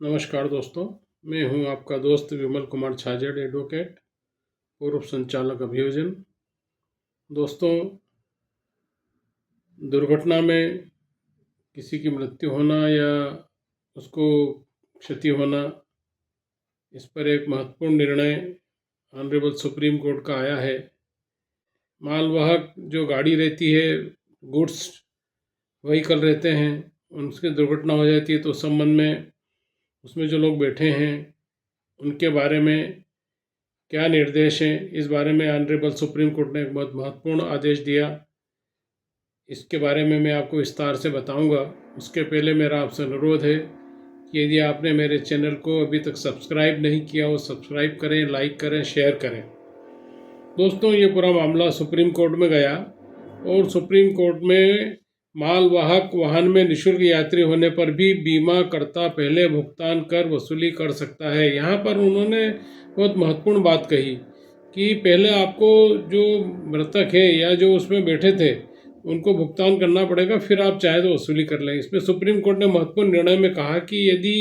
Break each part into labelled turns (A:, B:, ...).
A: नमस्कार दोस्तों, मैं हूं आपका दोस्त विमल कुमार छाजेड़, एडवोकेट, पूर्व संचालक अभियोजन। दोस्तों, दुर्घटना में किसी की मृत्यु होना या उसको क्षति होना, इस पर एक महत्वपूर्ण निर्णय ऑनरेबल सुप्रीम कोर्ट का आया है। मालवाहक जो गाड़ी रहती है, गुड्स व्हीकल रहते हैं, उनकी दुर्घटना हो जाती है तो उस संबंध में उसमें जो लोग बैठे हैं उनके बारे में क्या निर्देश हैं, इस बारे में ऑनरेबल सुप्रीम कोर्ट ने एक बहुत महत्वपूर्ण आदेश दिया। इसके बारे में मैं आपको विस्तार से बताऊंगा। उसके पहले मेरा आपसे अनुरोध है कि यदि आपने मेरे चैनल को अभी तक सब्सक्राइब नहीं किया हो, सब्सक्राइब करें, लाइक करें, शेयर करें। दोस्तों, ये पूरा मामला सुप्रीम कोर्ट में गया और सुप्रीम कोर्ट में मालवाहक वाहन में निःशुल्क यात्री होने पर भी बीमा करता पहले भुगतान कर वसूली कर सकता है। यहाँ पर उन्होंने बहुत महत्वपूर्ण बात कही कि पहले आपको जो मृतक है या जो उसमें बैठे थे उनको भुगतान करना पड़ेगा, फिर आप चाहे तो वसूली कर लें। इसमें सुप्रीम कोर्ट ने महत्वपूर्ण निर्णय में कहा कि यदि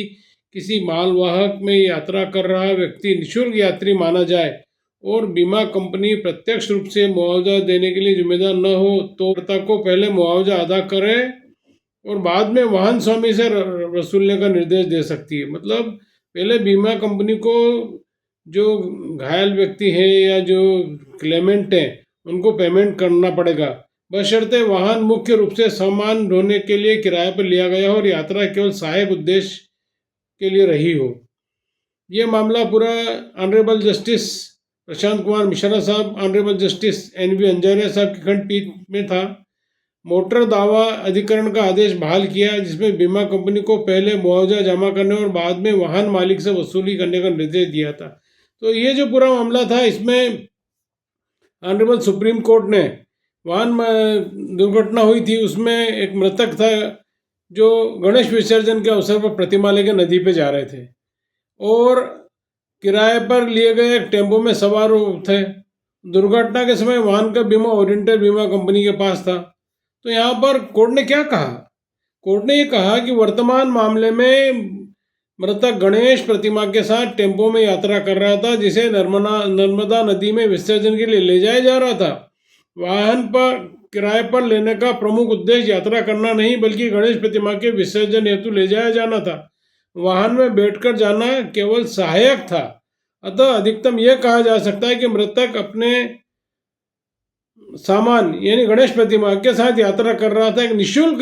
A: किसी मालवाहक में यात्रा कर रहा व्यक्ति निःशुल्क यात्री माना जाए और बीमा कंपनी प्रत्यक्ष रूप से मुआवजा देने के लिए जिम्मेदार न हो तो कर्ता को पहले मुआवजा अदा करे और बाद में वाहन स्वामी से वसूलने का निर्देश दे सकती है। मतलब पहले बीमा कंपनी को जो घायल व्यक्ति है या जो क्लेमेंट है उनको पेमेंट करना पड़ेगा, बशर्ते वाहन मुख्य रूप से सामान ढोने के लिए किराए पर लिया गया हो और यात्रा केवल सहायक उद्देश्य के लिए रही हो। ये मामला पूरा ऑनरेबल जस्टिस प्रशांत कुमार मिश्रा साहब, ऑनरेबल जस्टिस NV अंजारिया साहब की खंडपीठ में था। मोटर दावा अधिकरण का आदेश बहाल किया, जिसमें बीमा कंपनी को पहले मुआवजा जमा करने और बाद में वाहन मालिक से वसूली करने का निर्देश दिया था। तो ये जो पूरा मामला था, इसमें ऑनरेबल सुप्रीम कोर्ट ने वाहन दुर्घटना हुई थी, उसमें एक मृतक था जो गणेश विसर्जन के अवसर पर प्रतिमा लेकर नदी पे जा रहे थे और किराए पर लिए गए एक टेम्पो में सवार थे। दुर्घटना के समय वाहन का बीमा ओरिएंटल बीमा कंपनी के पास था। तो यहाँ पर कोर्ट ने क्या कहा? कोर्ट ने ये कहा कि वर्तमान मामले में मृतक गणेश प्रतिमा के साथ टेम्पो में यात्रा कर रहा था, जिसे नर्मदा नदी में विसर्जन के लिए ले जाया जा रहा था। वाहन पर किराए पर लेने का प्रमुख उद्देश्य यात्रा करना नहीं, बल्कि गणेश प्रतिमा के विसर्जन हेतु ले जाया जाना था। वाहन में बैठकर जाना केवल सहायक था। अतः अधिकतम यह कहा जा सकता है कि मृतक अपने सामान यानी गणेश प्रतिमा के साथ यात्रा कर रहा था। एक निःशुल्क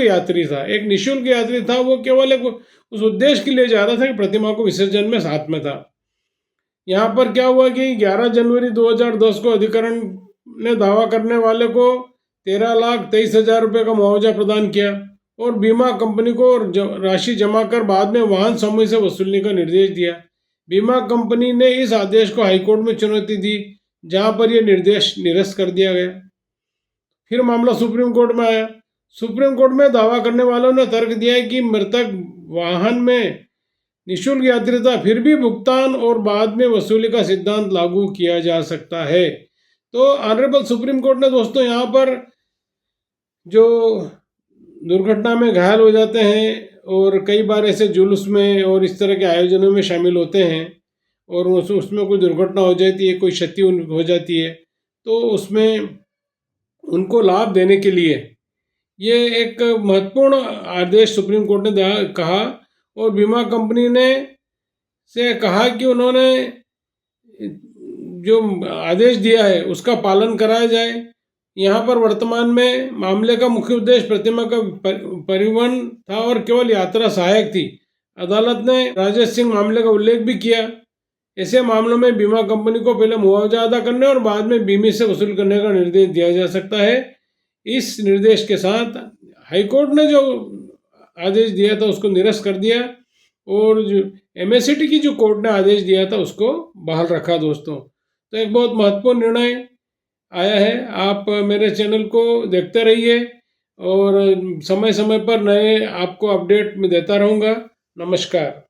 A: यात्री था, वो केवल एक उस उद्देश्य के लिए जा रहा था कि प्रतिमा को विसर्जन में साथ में था। यहाँ पर क्या हुआ कि 11 जनवरी 2010 को अधिकरण ने दावा करने वाले को 13,23,000 रुपये का मुआवजा प्रदान किया और बीमा कंपनी को राशि जमा कर बाद में वाहन स्वामी से वसूलने का निर्देश दिया। बीमा कंपनी ने इस आदेश को हाईकोर्ट में चुनौती दी, जहां पर यह निर्देश निरस्त कर दिया गया। फिर मामला सुप्रीम कोर्ट में आया। सुप्रीम कोर्ट में दावा करने वालों ने तर्क दिया है कि मृतक वाहन में निःशुल्क यात्री था, फिर भी भुगतान और बाद में वसूली का सिद्धांत लागू किया जा सकता है। तो ऑनरेबल सुप्रीम कोर्ट ने दोस्तों यहाँ पर जो दुर्घटना में घायल हो जाते हैं और कई बार ऐसे जुलूस में और इस तरह के आयोजनों में शामिल होते हैं और उसमें कोई दुर्घटना हो जाती है, कोई क्षति हो जाती है, तो उसमें उनको लाभ देने के लिए ये एक महत्वपूर्ण आदेश सुप्रीम कोर्ट ने कहा और बीमा कंपनी ने से कहा कि उन्होंने जो आदेश दिया है उसका पालन कराया जाए। यहाँ पर वर्तमान में मामले का मुख्य उद्देश्य प्रतिमा का परिवहन था और केवल यात्रा सहायक थी। अदालत ने राजेश सिंह मामले का उल्लेख भी किया। ऐसे मामलों में बीमा कंपनी को पहले मुआवजा अदा करने और बाद में बीमे से वसूल करने का निर्देश दिया जा सकता है। इस निर्देश के साथ हाईकोर्ट ने जो आदेश दिया था उसको निरस्त कर दिया और जो MACT की जो कोर्ट ने आदेश दिया था उसको बहाल रखा। दोस्तों, तो एक बहुत महत्वपूर्ण निर्णय आया है। आप मेरे चैनल को देखते रहिए और समय समय पर नए आपको अपडेट में देता रहूँगा। नमस्कार।